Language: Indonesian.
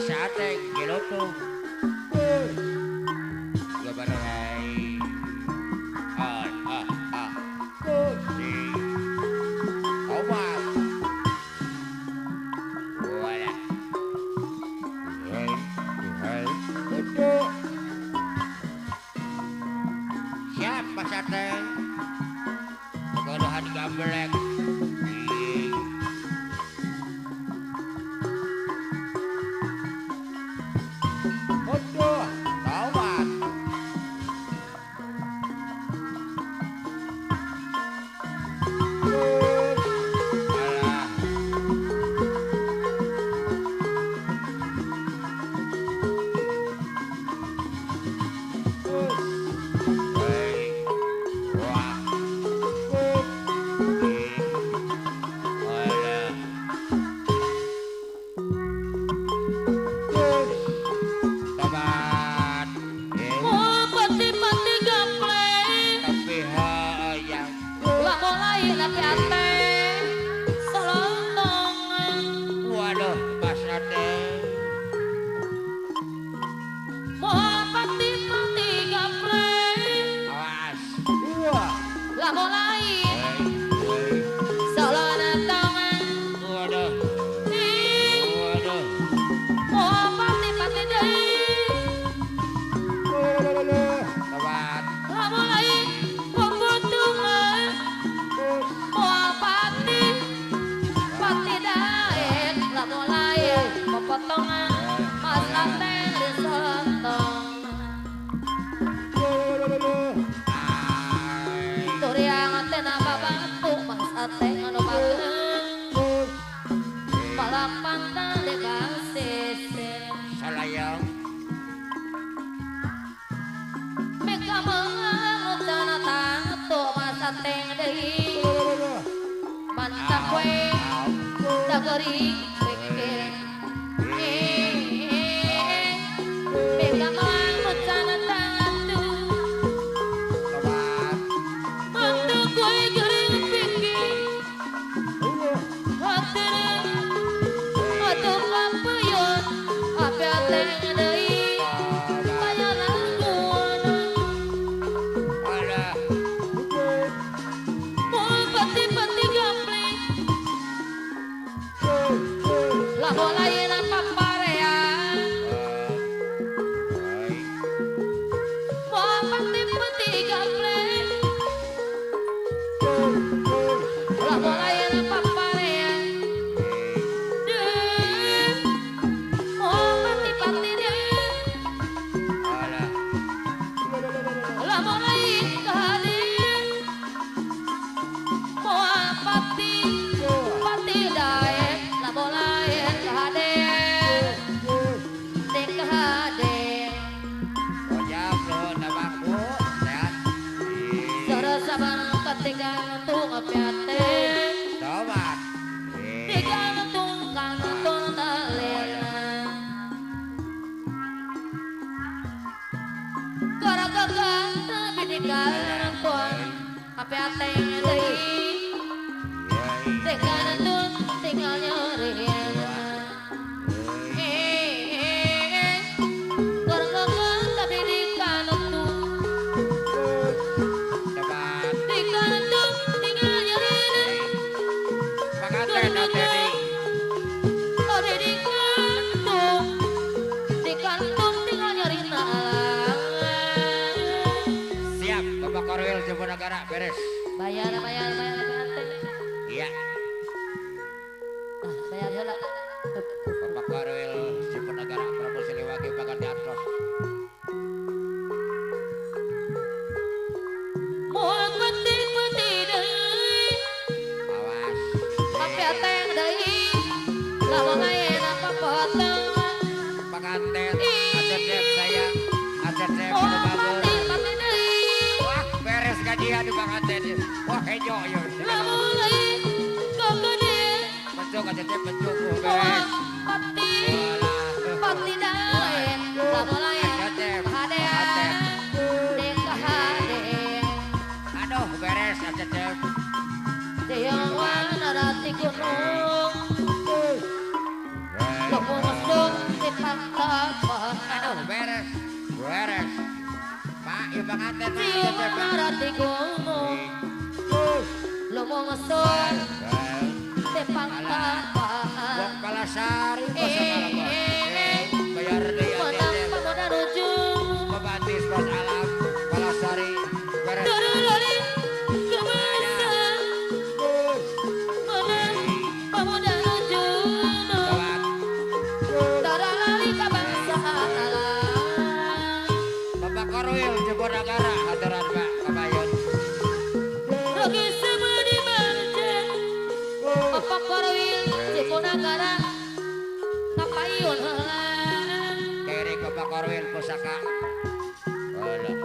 sate gilutung gabarai si obat wala hai itu siapa sate godohan gamblek negara beres. Bayar. Iya. Bayar heula. Bapak Karel Sipenegara Prabu Siliwangi Bagan Diatros. Moal peti deui. Awas. Pape teng deui. Lamun ayeuna papotong. Pengantin Acep saya. Acep Moal bagus. pati deui. Wah, beres gajian di pengantin. Wah, hejo yo. Lamun lain gede. Bencuk Acep bencuk beres. Moal pati daen. Lamun lain hadean. Dek hadean. Aduh, beres Acep. Deyawan rati gunung. Loko mesum di panganten mah Cium Cecep mah. narati gunung Lumong ngesun Tepang tapan Wong Palasari pasang bayar deui Menang Cecep. pemuda ujung Pembatis pas alam Palasari beres. Darulali kebesan Menang pemuda ujung Lewat Darulali kebangsaan Bapak Korwil Jeponegara haturan Pak Kabayun. Rogi semedi marjen Bapak Korwil Jeponegara Kapayun heula Kiri Bapak Korwil pusaka. Alah.